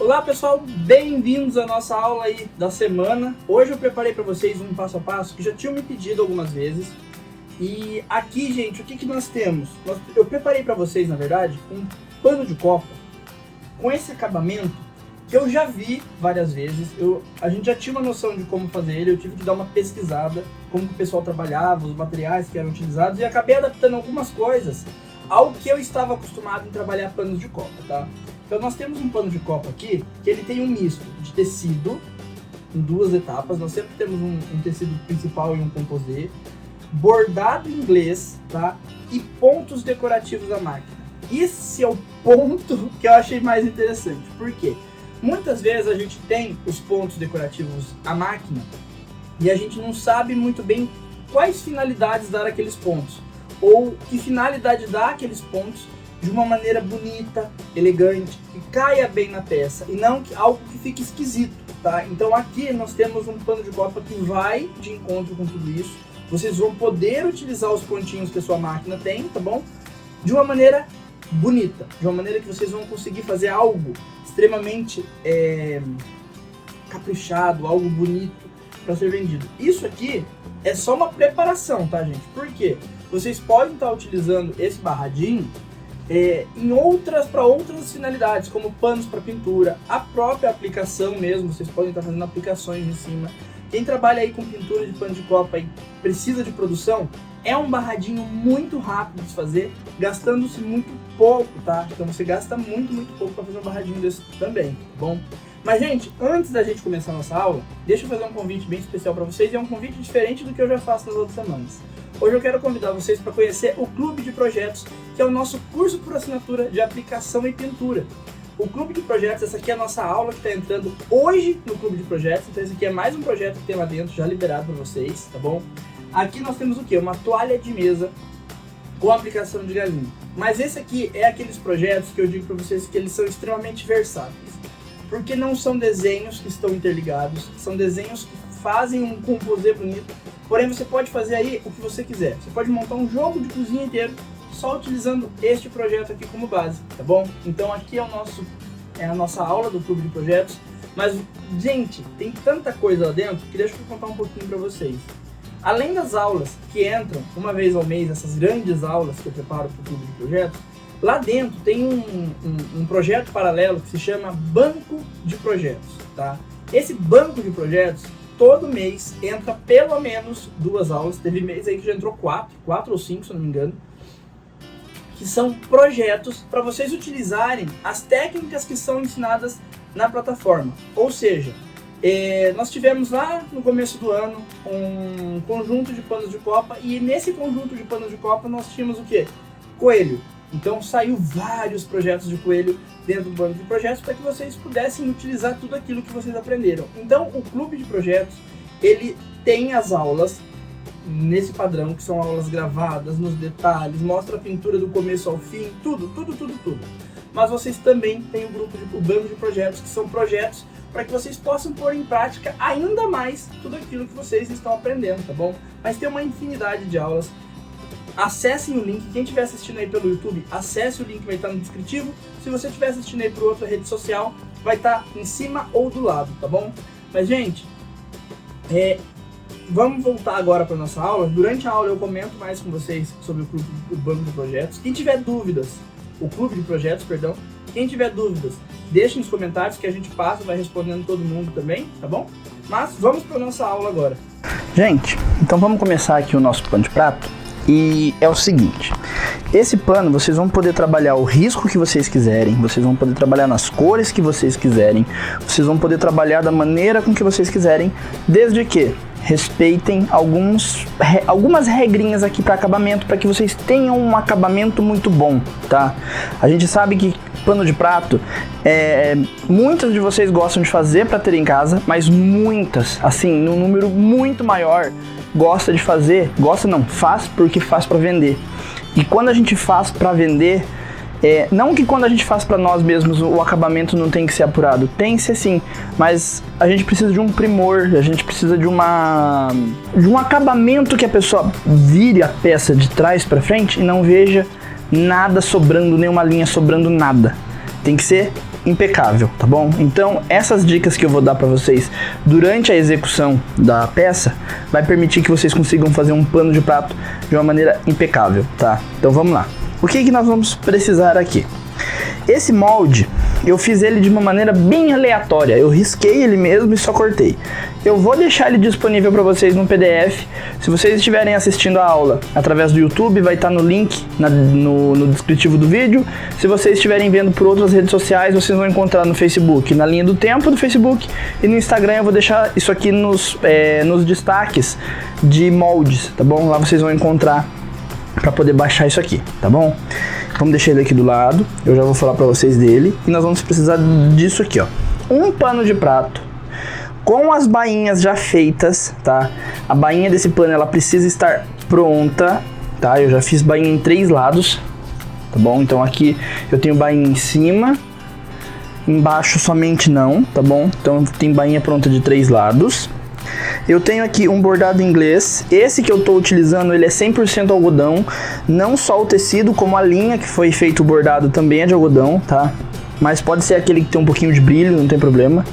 Olá pessoal, bem-vindos à nossa aula aí da semana. Hoje eu preparei para vocês um passo a passo que já tinham me pedido algumas vezes. E aqui, gente, o que nós temos? Eu preparei para vocês, na verdade, um pano de copa com esse acabamento que eu já vi várias vezes. A gente já tinha uma noção de como fazer ele, eu tive que dar uma pesquisada, como o pessoal trabalhava, os materiais que eram utilizados, e acabei adaptando algumas coisas ao que eu estava acostumado em trabalhar panos de copa, tá? Então nós temos um pano de copa aqui, que ele tem um misto de tecido, em duas etapas. Nós sempre temos um tecido principal e um composê, bordado em inglês, tá? E pontos decorativos da máquina. Esse é o ponto que eu achei mais interessante. Por quê? Muitas vezes a gente tem os pontos decorativos à máquina e a gente não sabe muito bem quais finalidades dar aqueles pontos, ou que finalidade dá aqueles pontos de uma maneira bonita, elegante, que caia bem na peça e não algo que fique esquisito, tá? Então aqui nós temos um pano de copa que vai de encontro com tudo isso. Vocês vão poder utilizar os pontinhos que a sua máquina tem, tá bom? De uma maneira bonita, de uma maneira que vocês vão conseguir fazer algo extremamente caprichado, algo bonito para ser vendido. Isso aqui é só uma preparação, tá, gente? Por quê? Vocês podem estar utilizando esse barradinho para outras finalidades, como panos para pintura, a própria aplicação mesmo. Vocês podem estar fazendo aplicações em cima. Quem trabalha aí com pintura de pano de copa e precisa de produção, é um barradinho muito rápido de fazer, gastando-se muito pouco, tá? Então você gasta muito pouco para fazer um barradinho desse também, tá bom? Mas, gente, antes da gente começar a nossa aula, deixa eu fazer um convite bem especial para vocês, e é um convite diferente do que eu já faço nas outras semanas. Hoje eu quero convidar vocês para conhecer o Clube de Projetos, que é o nosso curso por assinatura de aplicação e pintura. O Clube de Projetos, essa aqui é a nossa aula que está entrando hoje no Clube de Projetos, então esse aqui é mais um projeto que tem lá dentro, já liberado para vocês, tá bom? Aqui nós temos o quê? Uma toalha de mesa com aplicação de galinha. Mas esse aqui é aqueles projetos que eu digo para vocês que eles são extremamente versáteis, porque não são desenhos que estão interligados, são desenhos que fazem um composê bonito, porém você pode fazer aí o que você quiser. Você pode montar um jogo de cozinha inteiro só utilizando este projeto aqui como base, tá bom? Então aqui é a nossa aula do Clube de Projetos, mas, gente, tem tanta coisa lá dentro que deixa eu contar um pouquinho para vocês. Além das aulas que entram uma vez ao mês, essas grandes aulas que eu preparo para o Clube de Projetos, lá dentro tem um projeto paralelo que se chama Banco de Projetos, tá? Esse Banco de Projetos, todo mês entra pelo menos 2 aulas. Teve mês aí que já entrou 4 ou 5, se eu não me engano, que são projetos para vocês utilizarem as técnicas que são ensinadas na plataforma. Ou seja, nós tivemos lá no começo do ano um conjunto de panos de copa, e nesse conjunto de panos de copa nós tínhamos o quê? Coelho. Então saiu vários projetos de coelho dentro do banco de projetos para que vocês pudessem utilizar tudo aquilo que vocês aprenderam. Então o Clube de Projetos, ele tem as aulas nesse padrão, que são aulas gravadas nos detalhes, mostra a pintura do começo ao fim, tudo. Mas vocês também têm o banco de projetos, que são projetos para que vocês possam pôr em prática ainda mais tudo aquilo que vocês estão aprendendo, tá bom? Mas tem uma infinidade de aulas. Acessem o link, quem estiver assistindo aí pelo YouTube, acesse o link, vai estar no descritivo. Se você estiver assistindo aí por outra rede social, vai estar em cima ou do lado, tá bom? Mas, gente, vamos voltar agora para nossa aula. Durante a aula eu comento mais com vocês sobre o Banco de Projetos. Quem tiver dúvidas, o Clube de Projetos, perdão, quem tiver dúvidas, deixe nos comentários que a gente passa, vai respondendo todo mundo também, tá bom? Mas vamos para nossa aula agora. Gente, então vamos começar aqui o nosso pano de prato. E é o seguinte, esse pano vocês vão poder trabalhar o risco que vocês quiserem, vocês vão poder trabalhar nas cores que vocês quiserem, vocês vão poder trabalhar da maneira com que vocês quiserem, desde que respeitem algumas regrinhas aqui para acabamento, para que vocês tenham um acabamento muito bom, tá? A gente sabe que pano de prato, muitas de vocês gostam de fazer para ter em casa, mas muitas, assim, num número muito maior, faz porque faz para vender. E quando a gente faz para vender, não que quando a gente faz para nós mesmos o acabamento não tem que ser apurado, tem que ser sim, mas a gente precisa de um primor, a gente precisa de um acabamento que a pessoa vire a peça de trás para frente e não veja nada sobrando, nenhuma linha sobrando, nada. Tem que ser impecável, tá bom? Então, essas dicas que eu vou dar pra vocês durante a execução da peça vai permitir que vocês consigam fazer um pano de prato de uma maneira impecável, tá? Então, vamos lá. O que nós vamos precisar aqui? Esse molde, eu fiz ele de uma maneira bem aleatória. Eu risquei ele mesmo e só cortei. Eu vou deixar ele disponível para vocês no PDF. Se vocês estiverem assistindo a aula através do YouTube, vai estar no link no descritivo do vídeo. Se vocês estiverem vendo por outras redes sociais, vocês vão encontrar no Facebook, na linha do tempo do Facebook, e no Instagram eu vou deixar isso aqui nos destaques de moldes, tá bom? Lá vocês vão encontrar para poder baixar isso aqui, tá bom? Vamos deixar ele aqui do lado, eu já vou falar para vocês dele. E nós vamos precisar disso aqui, ó. Um pano de prato com as bainhas já feitas, tá? A bainha desse pano, ela precisa estar pronta, tá? Eu já fiz bainha em 3 lados, tá bom? Então aqui eu tenho bainha em cima, embaixo somente não, tá bom? Então tem bainha pronta de 3 lados. Eu tenho aqui um bordado inglês. Esse que eu estou utilizando, ele é 100% algodão. Não só o tecido, como a linha que foi feito o bordado também é de algodão, tá? Mas pode ser aquele que tem um pouquinho de brilho, não tem problema.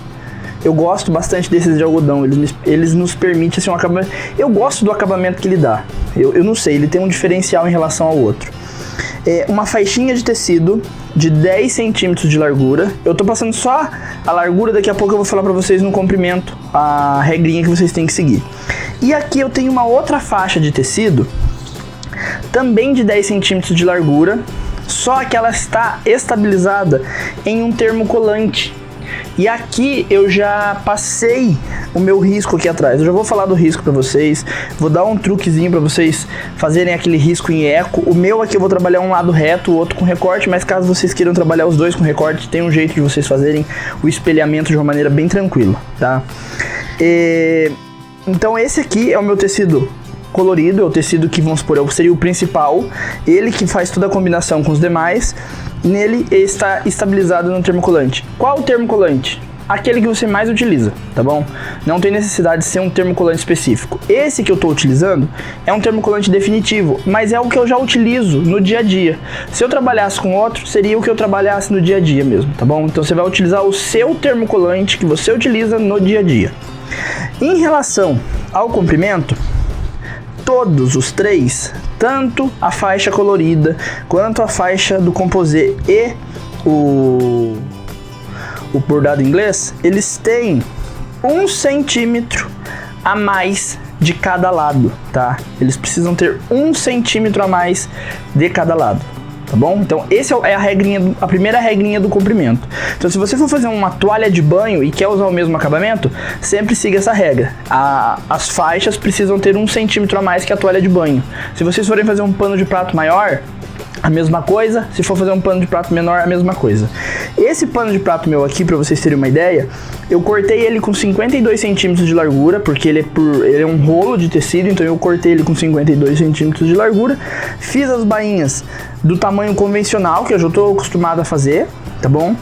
Eu gosto bastante desses de algodão, eles nos permitem assim, um acabamento. Eu gosto do acabamento que ele dá. Eu não sei, ele tem um diferencial em relação ao outro. Uma faixinha de tecido de 10 centímetros de largura. Eu tô passando só a largura, daqui a pouco eu vou falar pra vocês no comprimento a regrinha que vocês têm que seguir. E aqui eu tenho uma outra faixa de tecido, também de 10 centímetros de largura, só que ela está estabilizada em um termocolante. E aqui eu já passei o meu risco aqui atrás. Eu já vou falar do risco pra vocês, vou dar um truquezinho pra vocês fazerem aquele risco em eco. O meu aqui eu vou trabalhar um lado reto, o outro com recorte, mas caso vocês queiram trabalhar os dois com recorte, tem um jeito de vocês fazerem o espelhamento de uma maneira bem tranquila, tá? Então esse aqui é o meu tecido colorido, é o tecido que, vamos supor, seria o principal, ele que faz toda a combinação com os demais. Nele está estabilizado no termocolante. Qual o termocolante? Aquele que você mais utiliza, tá bom? Não tem necessidade de ser um termocolante específico. Esse que eu estou utilizando é um termocolante definitivo, mas é o que eu já utilizo no dia a dia. Se eu trabalhasse com outro, seria o que eu trabalhasse no dia a dia mesmo, tá bom? Então você vai utilizar o seu termocolante que você utiliza no dia a dia. Em relação ao comprimento, todos os 3, tanto a faixa colorida quanto a faixa do composê e o bordado inglês, eles têm 1 centímetro a mais de cada lado, tá? Eles precisam ter 1 centímetro a mais de cada lado, tá bom? Então essa é a primeira regrinha do comprimento. Então se você for fazer uma toalha de banho e quer usar o mesmo acabamento, sempre siga essa regra. As faixas precisam ter 1 centímetro a mais que a toalha de banho. Se vocês forem fazer um pano de prato maior, a mesma coisa. Se for fazer um pano de prato menor, a mesma coisa. Esse pano de prato meu aqui, pra vocês terem uma ideia, eu cortei ele com 52 centímetros de largura, porque ele é um rolo de tecido, então eu cortei ele com 52 centímetros de largura. Fiz as bainhas do tamanho convencional, que eu já estou acostumado a fazer, tá bom?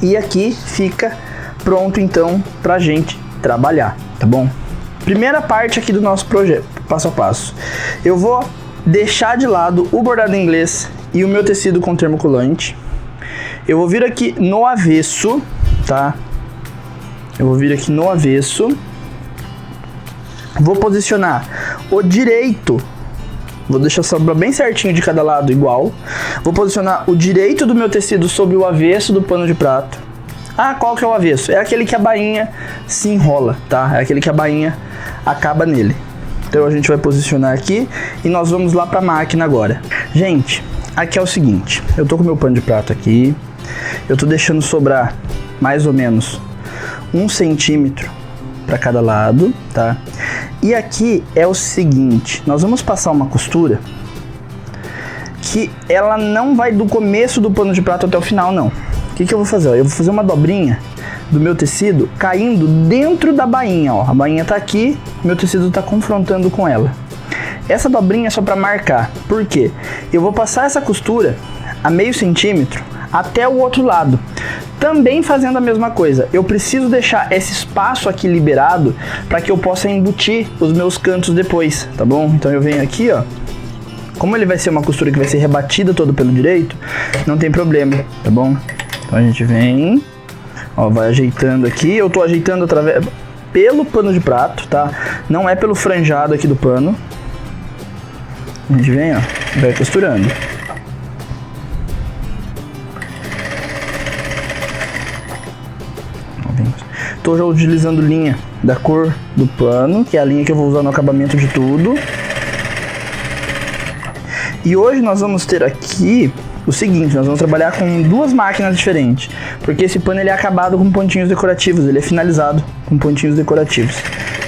E aqui fica pronto então pra gente trabalhar, tá bom? Primeira parte aqui do nosso projeto, passo a passo. Eu vou deixar de lado o bordado inglês e o meu tecido com termocolante. Eu vou vir aqui no avesso, tá? Eu vou vir aqui no avesso. Vou posicionar o direito. Vou deixar sobrar bem certinho de cada lado igual. Vou posicionar o direito do meu tecido sobre o avesso do pano de prato. Ah, qual que é o avesso? É aquele que a bainha se enrola, tá? É aquele que a bainha acaba nele. Então a gente vai posicionar aqui e nós vamos lá para a máquina agora. Gente, aqui é o seguinte, eu tô com meu pano de prato aqui, eu tô deixando sobrar mais ou menos 1 centímetro para cada lado, tá? E aqui é o seguinte, nós vamos passar uma costura que ela não vai do começo do pano de prato até o final, não. O que eu vou fazer? Eu vou fazer uma dobrinha do meu tecido caindo dentro da bainha, ó. A bainha tá aqui, meu tecido tá confrontando com ela. Essa dobrinha é só para marcar. Por quê? Eu vou passar essa costura a meio centímetro até o outro lado. Também fazendo a mesma coisa. Eu preciso deixar esse espaço aqui liberado para que eu possa embutir os meus cantos depois, tá bom? Então eu venho aqui, ó. Como ele vai ser uma costura que vai ser rebatida todo pelo direito, não tem problema, tá bom? Então a gente vem, ó, vai ajeitando aqui. Eu tô ajeitando pelo pano de prato, tá? Não é pelo franjado aqui do pano. A gente vem, ó, vai costurando. Tô já utilizando linha da cor do pano, que é a linha que eu vou usar no acabamento de tudo. E hoje nós vamos ter aqui o seguinte, nós vamos trabalhar com duas máquinas diferentes, porque esse pano ele é acabado com pontinhos decorativos, ele é finalizado com pontinhos decorativos,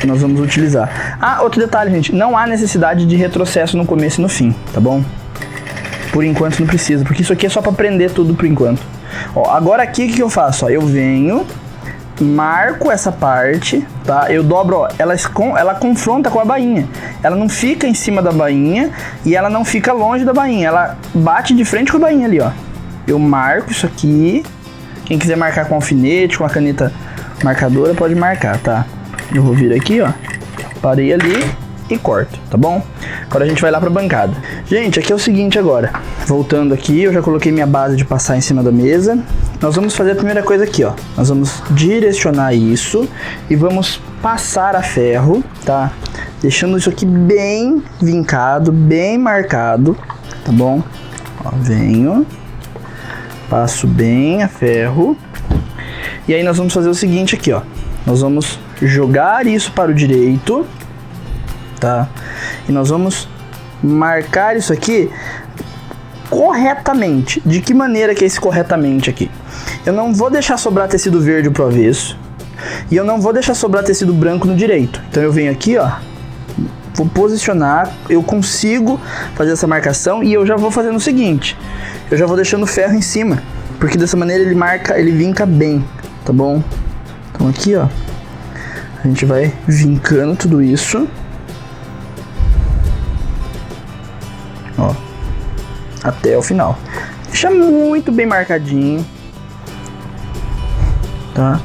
que nós vamos utilizar. Ah, outro detalhe, gente, não há necessidade de retrocesso no começo e no fim, tá bom? Por enquanto não precisa, porque isso aqui é só para prender tudo por enquanto. Ó, agora aqui o que eu faço? Ó, eu venho, marco essa parte, tá? Eu dobro, ó, ela confronta com a bainha. Ela não fica em cima da bainha e ela não fica longe da bainha. Ela bate de frente com a bainha ali, ó. Eu marco isso aqui. Quem quiser marcar com alfinete, com a caneta marcadora, pode marcar, tá? Eu vou vir aqui, ó. Parei ali e corto, tá bom? Agora a gente vai lá pra bancada. Gente, aqui é o seguinte agora. Voltando aqui, eu já coloquei minha base de passar em cima da mesa. Nós vamos fazer a primeira coisa aqui, ó. Nós vamos direcionar isso e vamos passar a ferro, tá? Deixando isso aqui bem vincado, bem marcado, tá bom? Ó, venho, passo bem a ferro. E aí nós vamos fazer o seguinte aqui, ó. Nós vamos jogar isso para o direito, tá? E nós vamos marcar isso aqui corretamente. De que maneira que é esse corretamente aqui? Eu não vou deixar sobrar tecido verde pro avesso e eu não vou deixar sobrar tecido branco no direito. Então eu venho aqui, ó, vou posicionar, eu consigo fazer essa marcação e eu já vou fazendo o seguinte, eu já vou deixando o ferro em cima, porque dessa maneira ele marca, ele vinca bem, tá bom? Então aqui, ó, a gente vai vincando tudo isso, ó, até o final. Deixa muito bem marcadinho, tá?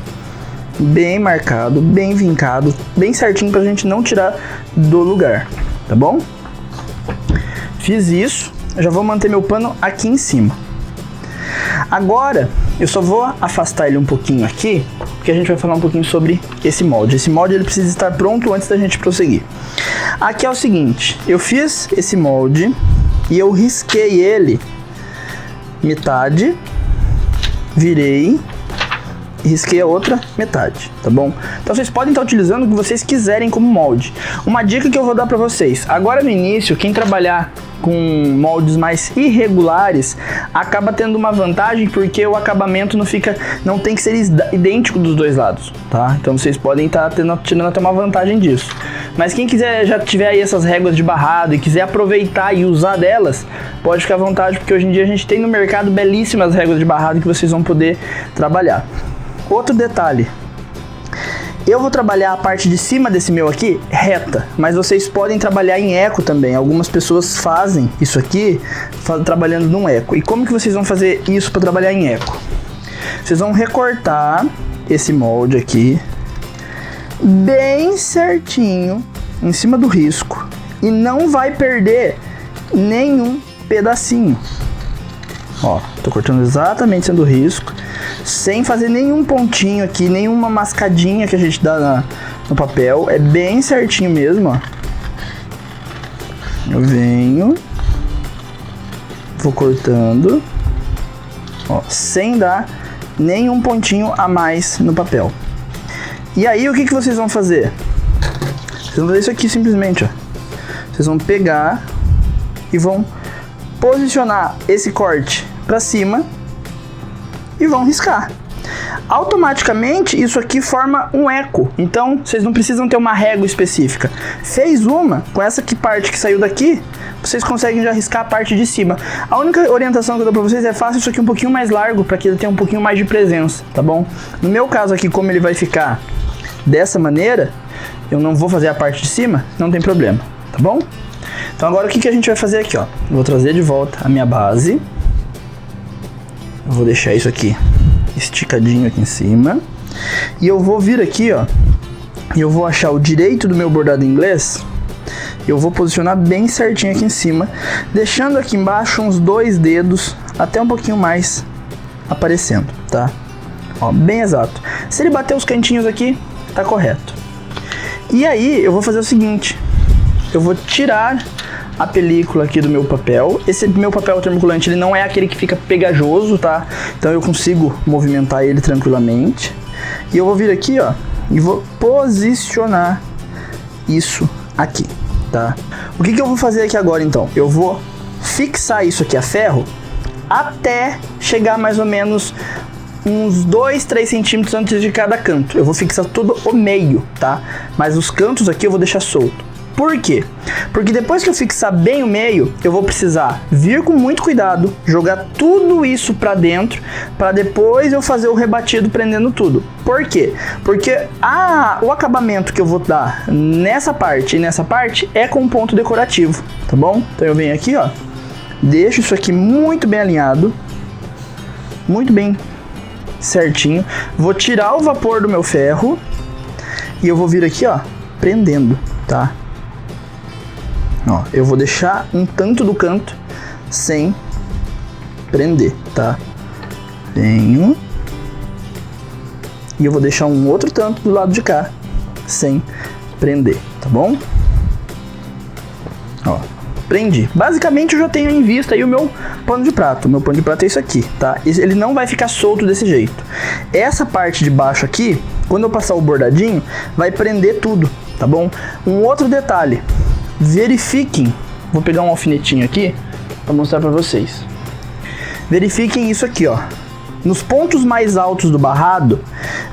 Bem marcado, bem vincado, bem certinho pra gente não tirar do lugar, tá bom? Fiz isso, eu já vou manter meu pano aqui em cima. Agora, eu só vou afastar ele um pouquinho aqui, porque a gente vai falar um pouquinho sobre esse molde. Esse molde ele precisa estar pronto antes da gente prosseguir. Aqui é o seguinte, eu fiz esse molde e eu risquei ele metade, virei e risquei a outra metade, tá bom? Então vocês podem estar utilizando o que vocês quiserem como molde. Uma dica que eu vou dar pra vocês, agora no início, quem trabalhar com moldes mais irregulares acaba tendo uma vantagem, porque o acabamento não tem que ser idêntico dos dois lados, tá? Então vocês podem estar tirando até uma vantagem disso. Mas quem quiser, já tiver aí essas réguas de barrado e quiser aproveitar e usar delas, pode ficar à vontade, porque hoje em dia a gente tem no mercado belíssimas réguas de barrado que vocês vão poder trabalhar. Outro detalhe, eu vou trabalhar a parte de cima desse meu aqui reta, mas vocês podem trabalhar em eco também. Algumas pessoas fazem isso aqui trabalhando num eco. E como que vocês vão fazer isso para trabalhar em eco? Vocês vão recortar esse molde aqui bem certinho em cima do risco e não vai perder nenhum pedacinho. Ó, tô cortando exatamente sendo risco, sem fazer nenhum pontinho aqui, nenhuma mascadinha que a gente dá no papel. É bem certinho mesmo, ó. Eu venho, vou cortando, ó, sem dar nenhum pontinho a mais no papel. E aí o que vocês vão fazer? Vocês vão fazer isso aqui simplesmente, ó. Vocês vão pegar e vão posicionar esse corte para cima e vão riscar. Automaticamente isso aqui forma um eco, então vocês não precisam ter uma régua específica. Fez uma, com essa parte que saiu daqui, vocês conseguem já riscar a parte de cima. A única orientação que eu dou pra vocês é faça isso aqui um pouquinho mais largo, para que ele tenha um pouquinho mais de presença, tá bom? No meu caso aqui, como ele vai ficar dessa maneira, eu não vou fazer a parte de cima, não tem problema, tá bom? Então agora o que a gente vai fazer aqui, ó? Eu vou trazer de volta a minha base. Eu vou deixar isso aqui esticadinho aqui em cima. E eu vou vir aqui, ó. E eu vou achar o direito do meu bordado inglês. Eu vou posicionar bem certinho aqui em cima, deixando aqui embaixo uns 2 dedos, até um pouquinho mais aparecendo. tá? Ó, bem exato. Se ele bater os cantinhos aqui, tá correto. E aí, eu vou fazer o seguinte. Eu vou tirar a película aqui do meu papel. Esse meu papel termocolante, ele não é aquele que fica pegajoso, tá? Então eu consigo movimentar ele tranquilamente. E eu vou vir aqui, ó, e vou posicionar isso aqui, tá? O que eu vou fazer aqui agora, então? Eu vou fixar isso aqui a ferro até chegar mais ou menos uns 2, 3 centímetros antes de cada canto. Eu vou fixar todo o meio, tá? Mas os cantos aqui eu vou deixar solto. Por quê? Porque depois que eu fixar bem o meio, eu vou precisar vir com muito cuidado, jogar tudo isso pra dentro, pra depois eu fazer o rebatido prendendo tudo. Por quê? Porque o acabamento que eu vou dar nessa parte e nessa parte é com um ponto decorativo, tá bom? Então eu venho aqui, ó, deixo isso aqui muito bem alinhado, muito bem certinho. Vou tirar o vapor do meu ferro e eu vou vir aqui, ó, prendendo, tá? Ó, eu vou deixar um tanto do canto sem prender, tá? Venho. E eu vou deixar um outro tanto do lado de cá sem prender, tá bom? Ó, prendi. Basicamente eu já tenho em vista aí o meu pano de prato. O meu pano de prato é isso aqui, tá? Ele não vai ficar solto desse jeito. Essa parte de baixo aqui, quando eu passar o bordadinho, vai prender tudo, tá bom? Um outro detalhe. Verifiquem, vou pegar um alfinetinho aqui para mostrar para vocês. Verifiquem isso aqui, ó. Nos pontos mais altos do barrado,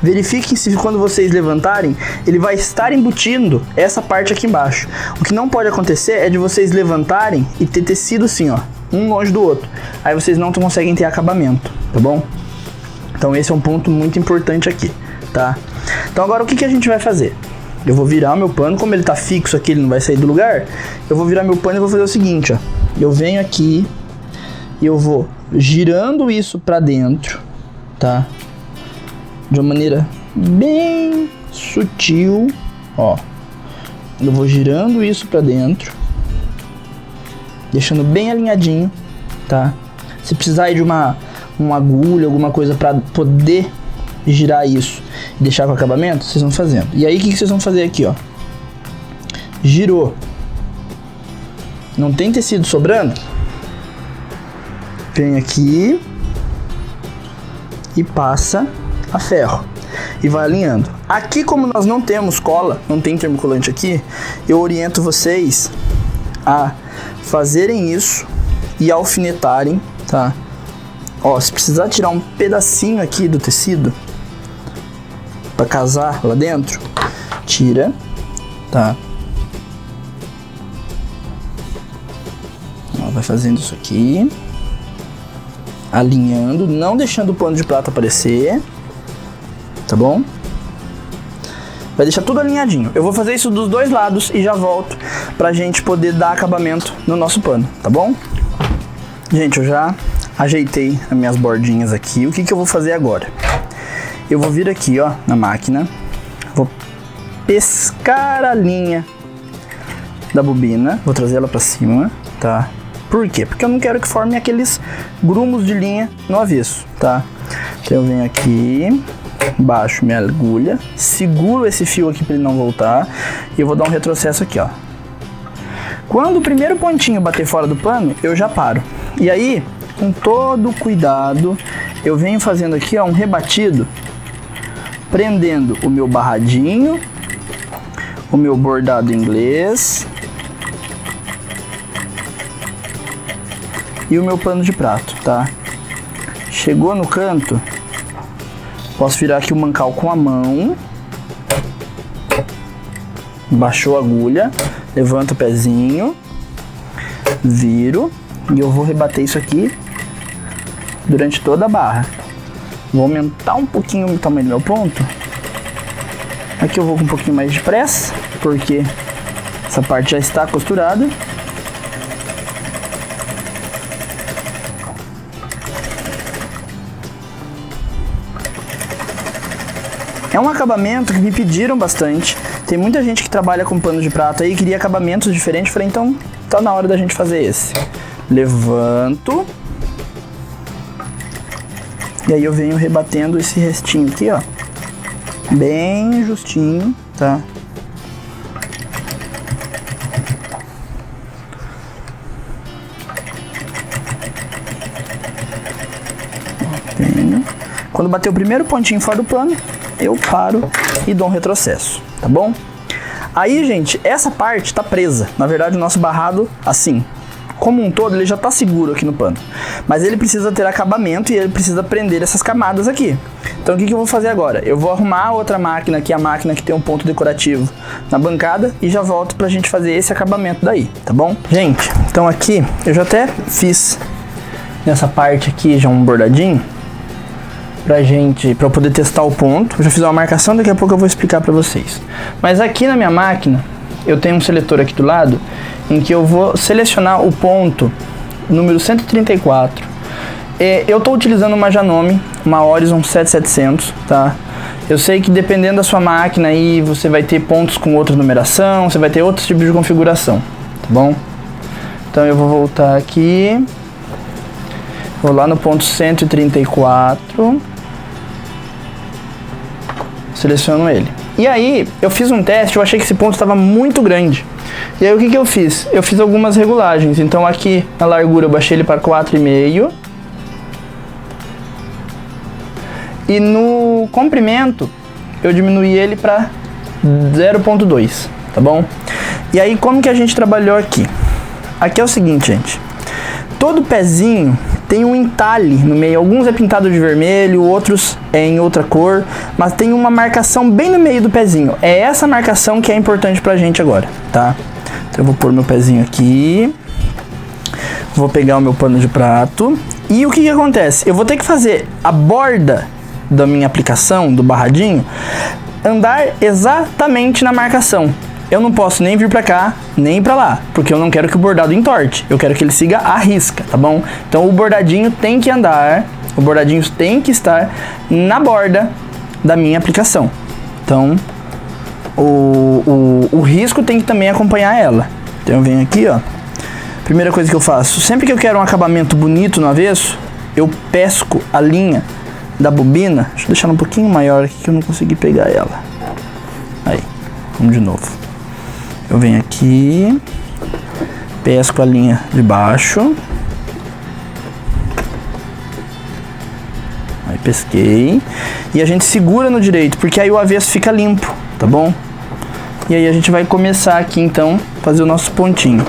verifiquem se quando vocês levantarem, ele vai estar embutindo essa parte aqui embaixo. O que não pode acontecer é de vocês levantarem e ter tecido assim, ó, um longe do outro. Aí vocês não conseguem ter acabamento, tá bom? Então esse é um ponto muito importante aqui, tá? Então agora o que a gente vai fazer? Eu vou virar o meu pano, como ele tá fixo aqui, ele não vai sair do lugar. Eu vou virar meu pano e vou fazer o seguinte, ó. Eu venho aqui e eu vou girando isso pra dentro, tá? De uma maneira bem sutil, ó. Eu vou girando isso pra dentro, deixando bem alinhadinho, tá? Se precisar aí de uma agulha, alguma coisa pra poder girar isso e deixar com acabamento, vocês vão fazendo. E aí o que vocês vão fazer aqui, ó? Girou. Não tem tecido sobrando? Vem aqui e passa a ferro e vai alinhando. Aqui, como nós não temos cola, não tem termocolante aqui, eu oriento vocês a fazerem isso e alfinetarem, tá? Ó, se precisar tirar um pedacinho aqui do tecido para casar lá dentro, tira, tá? Ó, vai fazendo isso aqui, alinhando, não deixando o pano de prato aparecer, tá bom? Vai deixar tudo alinhadinho. Eu vou fazer isso dos dois lados e já volto pra gente poder dar acabamento no nosso pano, tá bom? Gente, eu já ajeitei as minhas bordinhas aqui. O que eu vou fazer agora? Eu vou vir aqui, ó, na máquina, vou pescar a linha da bobina, vou trazer ela pra cima, tá? Por quê? Porque eu não quero que forme aqueles grumos de linha no avesso, tá? Então eu venho aqui, baixo minha agulha, seguro esse fio aqui para ele não voltar e eu vou dar um retrocesso aqui, ó. Quando o primeiro pontinho bater fora do pano, eu já paro. E aí, com todo cuidado, eu venho fazendo aqui, ó, um rebatido, prendendo o meu barradinho, o meu bordado inglês e o meu pano de prato, tá? Chegou no canto, posso virar aqui o mancal com a mão, baixou a agulha, levanto o pezinho, viro e eu vou rebater isso aqui durante toda a barra. Vou aumentar um pouquinho o tamanho do meu ponto. Aqui eu vou com um pouquinho mais de pressa, porque essa parte já está costurada. É um acabamento que me pediram bastante. Tem muita gente que trabalha com pano de prato aí e queria acabamentos diferentes. Falei, então tá na hora da gente fazer esse. Levanto. E aí eu venho rebatendo esse restinho aqui, ó. Bem justinho, tá? Quando bater o primeiro pontinho fora do plano, eu paro e dou um retrocesso, tá bom? Aí, gente, essa parte tá presa. Na verdade, o nosso barrado, assim, como um todo, ele já tá seguro aqui no pano. Mas ele precisa ter acabamento e ele precisa prender essas camadas aqui. Então, o que eu vou fazer agora? Eu vou arrumar outra máquina aqui, a máquina que tem um ponto decorativo na bancada, e já volto pra gente fazer esse acabamento daí, tá bom? Gente, então aqui, eu já até fiz nessa parte aqui já um bordadinho pra eu poder testar o ponto. Eu já fiz uma marcação, daqui a pouco eu vou explicar pra vocês. Mas aqui na minha máquina, eu tenho um seletor aqui do lado, em que eu vou selecionar o ponto número 134. Eu tô utilizando uma Janome, uma Horizon 7700, tá? Eu sei que dependendo da sua máquina aí, você vai ter pontos com outra numeração, você vai ter outros tipos de configuração, tá bom? Então eu vou voltar aqui, vou lá no ponto 134, seleciono ele. E aí, eu fiz um teste, eu achei que esse ponto estava muito grande. E aí, o que eu fiz? Eu fiz algumas regulagens. Então, aqui na largura, eu baixei ele para 4,5. E no comprimento, eu diminuí ele para 0,2, tá bom? E aí, como que a gente trabalhou aqui? Aqui é o seguinte, gente. Todo pezinho tem um entalhe no meio. Alguns é pintado de vermelho, outros é em outra cor, mas tem uma marcação bem no meio do pezinho. É essa marcação que é importante pra gente agora, tá? Então eu vou pôr meu pezinho aqui, vou pegar o meu pano de prato, e o que acontece? Eu vou ter que fazer a borda da minha aplicação, do barradinho, andar exatamente na marcação. Eu não posso nem vir pra cá, nem pra lá, porque eu não quero que o bordado entorte. Eu quero que ele siga a risca, tá bom? Então o bordadinho tem que andar, o bordadinho tem que estar na borda da minha aplicação. Então o risco tem que também acompanhar ela. Então eu venho aqui, ó. Primeira coisa que eu faço, sempre que eu quero um acabamento bonito no avesso, eu pesco a linha da bobina. Deixa eu deixar um pouquinho maior aqui que eu não consegui pegar ela. Aí, vamos de novo. Eu venho aqui, pesco a linha de baixo, aí pesquei, e a gente segura no direito, porque aí o avesso fica limpo, tá bom? E aí a gente vai começar aqui então, fazer o nosso pontinho.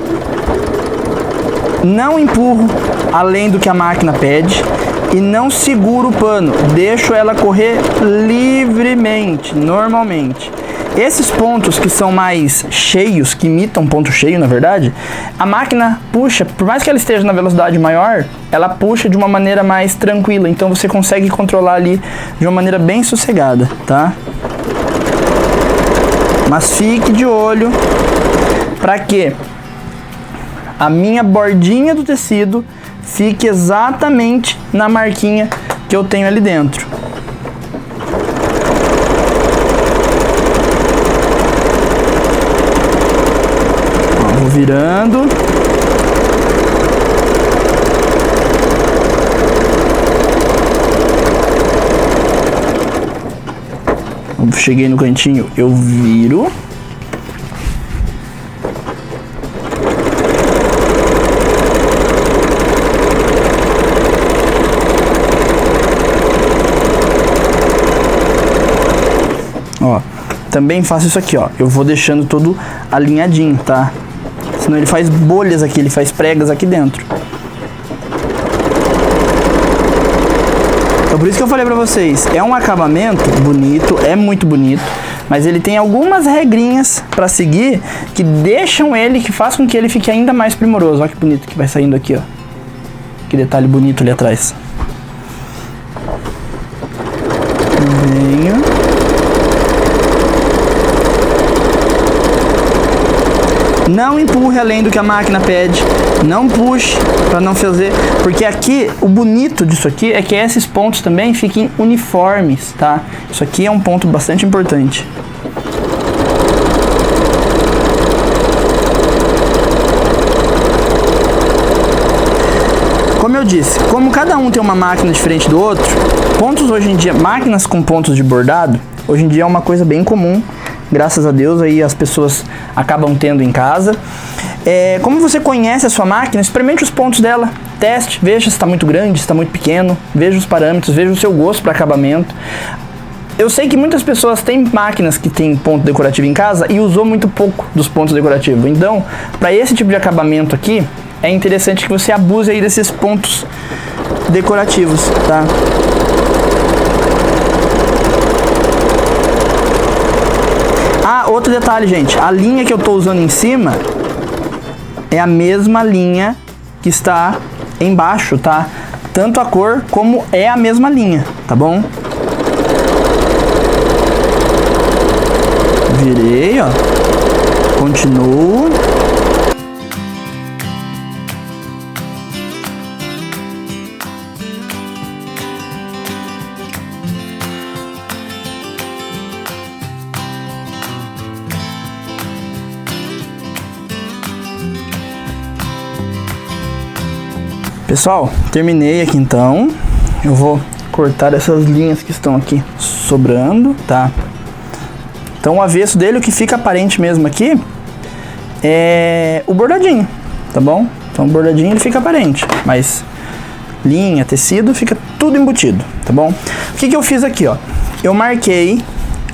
Não empurro além do que a máquina pede, e não seguro o pano, deixo ela correr livremente, normalmente. Esses pontos que são mais cheios, que imitam ponto cheio, na verdade, a máquina puxa, por mais que ela esteja na velocidade maior, ela puxa de uma maneira mais tranquila, então você consegue controlar ali de uma maneira bem sossegada, tá? Mas fique de olho para que a minha bordinha do tecido fique exatamente na marquinha que eu tenho ali dentro. Vou virando. Cheguei no cantinho, eu viro. Ó, também faço isso aqui, ó. Eu vou deixando todo alinhadinho, tá? Senão ele faz bolhas aqui, ele faz pregas aqui dentro. Então por isso que eu falei pra vocês, é um acabamento bonito, é muito bonito, mas ele tem algumas regrinhas pra seguir que deixam ele, que faz com que ele fique ainda mais primoroso. Olha que bonito que vai saindo aqui, ó. Que detalhe bonito ali atrás. Venho. Não empurre além do que a máquina pede, não puxe para não fazer, porque aqui o bonito disso aqui é que esses pontos também fiquem uniformes, tá? Isso aqui é um ponto bastante importante. Como eu disse, como cada um tem uma máquina diferente do outro, Pontos hoje em dia, máquinas com pontos de bordado, hoje em dia é uma coisa bem comum, graças a Deus, aí as pessoas acabam tendo em casa. Como você conhece a sua máquina, experimente os pontos dela, teste, veja se está muito grande, se está muito pequeno, veja os parâmetros, veja o seu gosto para acabamento. Eu sei que muitas pessoas têm máquinas que têm ponto decorativo em casa e usou muito pouco dos pontos decorativos. Então, para esse tipo de acabamento aqui, é interessante que você abuse aí desses pontos decorativos, tá? Outro detalhe, gente, a linha que eu tô usando em cima é a mesma linha que está embaixo, tá? Tanto a cor como é a mesma linha, tá bom? Virei, ó. Continuo. Pessoal, terminei aqui então. Eu vou cortar essas linhas que estão aqui sobrando, tá? Então o avesso dele, o que fica aparente mesmo aqui é o bordadinho, tá bom? Então o bordadinho ele fica aparente, mas linha, tecido, fica tudo embutido, tá bom? O que eu fiz aqui, ó? Eu marquei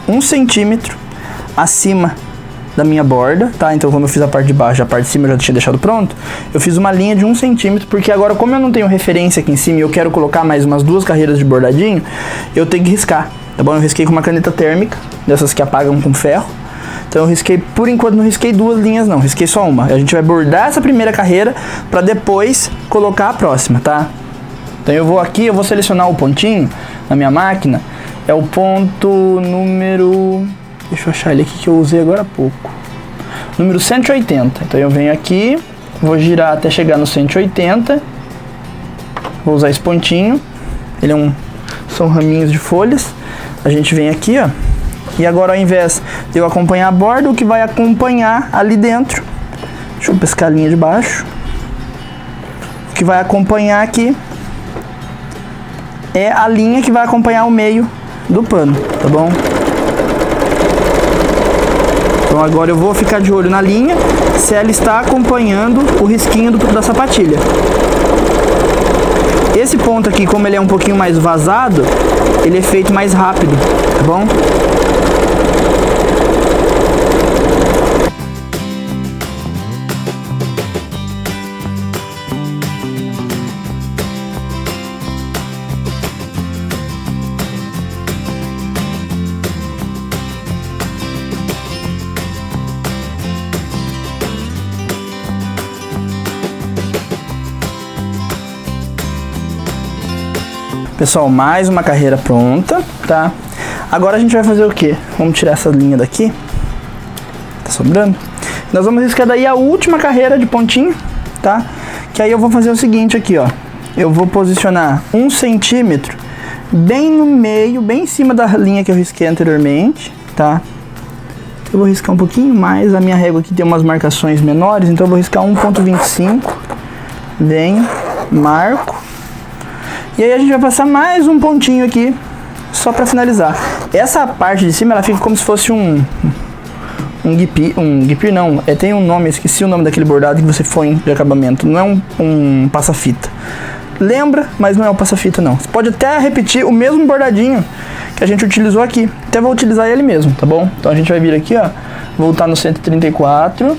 1 centímetro acima da minha borda, tá? Então como eu fiz a parte de baixo, a parte de cima eu já tinha deixado pronto, eu fiz uma linha de 1 centímetro, porque agora como eu não tenho referência aqui em cima e eu quero colocar mais umas 2 carreiras de bordadinho, eu tenho que riscar, tá bom? Eu risquei com uma caneta térmica, dessas que apagam com ferro. Então eu risquei, por enquanto não risquei 2 linhas não, risquei só uma. A gente vai bordar essa primeira carreira para depois colocar a próxima, tá? Então eu vou aqui, eu vou selecionar o pontinho na minha máquina, é o ponto número... Deixa eu achar ele aqui que eu usei agora há pouco. Número 180. Então eu venho aqui, vou girar até chegar no 180. Vou usar esse pontinho. Ele são raminhos de folhas. A gente vem aqui, ó. E agora ao invés de eu acompanhar a borda, o que vai acompanhar ali dentro. Deixa eu pescar a linha de baixo. O que vai acompanhar aqui é a linha que vai acompanhar o meio do pano, tá bom? Então agora eu vou ficar de olho na linha, se ela está acompanhando o risquinho da sapatilha. Esse ponto aqui, como ele é um pouquinho mais vazado, ele é feito mais rápido, tá bom? Pessoal, mais uma carreira pronta, tá? Agora a gente vai fazer o quê? Vamos tirar essa linha daqui. Tá sobrando? Nós vamos riscar daí a última carreira de pontinho, tá? Que aí eu vou fazer o seguinte aqui, ó. Eu vou posicionar 1 centímetro bem no meio, bem em cima da linha que eu risquei anteriormente, tá? Eu vou riscar um pouquinho mais. A minha régua aqui tem umas marcações menores, então eu vou riscar 1,25. Venho, marco. E aí a gente vai passar mais um pontinho aqui, só pra finalizar. Essa parte de cima, ela fica como se fosse um guipir não, tem um nome, esqueci o nome daquele bordado que você põe de acabamento. Não é um passa-fita. Lembra, mas não é o passa-fita não. Você pode até repetir o mesmo bordadinho que a gente utilizou aqui. Até vou utilizar ele mesmo, tá bom? Então a gente vai vir aqui, ó, voltar no 134.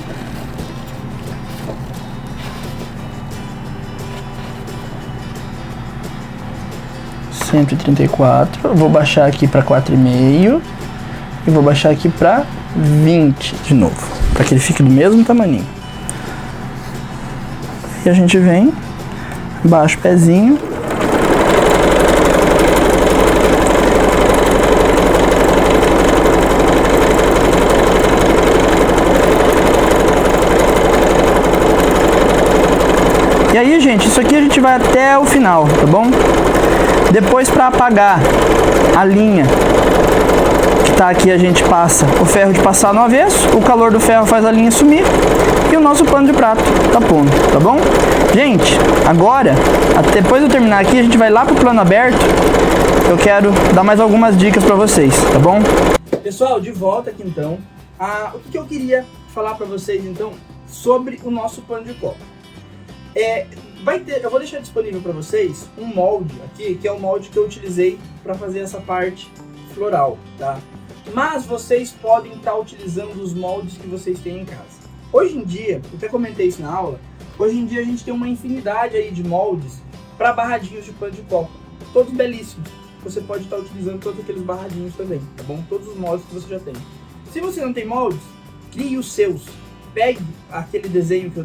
Eu vou baixar aqui para 4,5 e vou baixar aqui para 20 de novo, para que ele fique do mesmo tamaninho. E a gente vem, baixa o pezinho. E aí, gente, isso aqui a gente vai até o final, tá bom? Depois, para apagar a linha que tá aqui, a gente passa o ferro de passar no avesso, o calor do ferro faz a linha sumir e o nosso pano de prato tá pondo, tá bom? Gente, agora, depois de eu terminar aqui, a gente vai lá pro plano aberto eu quero dar mais algumas dicas para vocês, tá bom? Pessoal, de volta aqui então. O que eu queria falar para vocês então sobre o nosso pano de copo. Eu vou deixar disponível para vocês um molde aqui, que é o molde que eu utilizei para fazer essa parte floral, tá? Mas vocês podem estar utilizando os moldes que vocês têm em casa. Hoje em dia, eu até comentei isso na aula, hoje em dia a gente tem uma infinidade aí de moldes para barradinhos de pano de copo, todos belíssimos. Você pode estar utilizando todos aqueles barradinhos também, tá bom? Todos os moldes que você já tem. Se você não tem moldes, crie os seus. Pegue aquele desenho que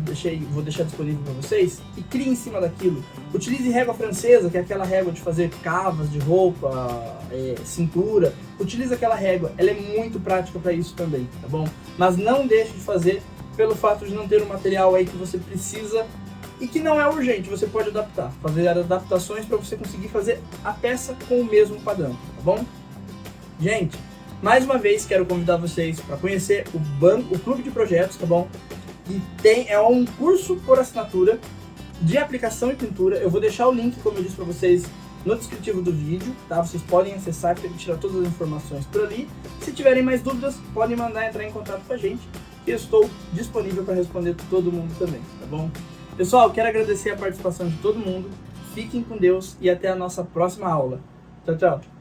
vou deixar disponível para vocês e crie em cima daquilo. Utilize régua francesa, que é aquela régua de fazer cavas de roupa, cintura. Utilize aquela régua, ela é muito prática para isso também, tá bom? Mas não deixe de fazer pelo fato de não ter um material aí que você precisa e que não é urgente, você pode adaptar. Fazer adaptações para você conseguir fazer a peça com o mesmo padrão, tá bom? Gente, mais uma vez quero convidar vocês para conhecer o Clube de Projetos, tá bom? E é um curso por assinatura de aplicação e pintura. Eu vou deixar o link, como eu disse para vocês, no descritivo do vídeo, tá? Vocês podem acessar e tirar todas as informações por ali. Se tiverem mais dúvidas, podem entrar em contato com a gente, que eu estou disponível para responder todo mundo também, tá bom? Pessoal, quero agradecer a participação de todo mundo. Fiquem com Deus e até a nossa próxima aula. Tchau, tchau!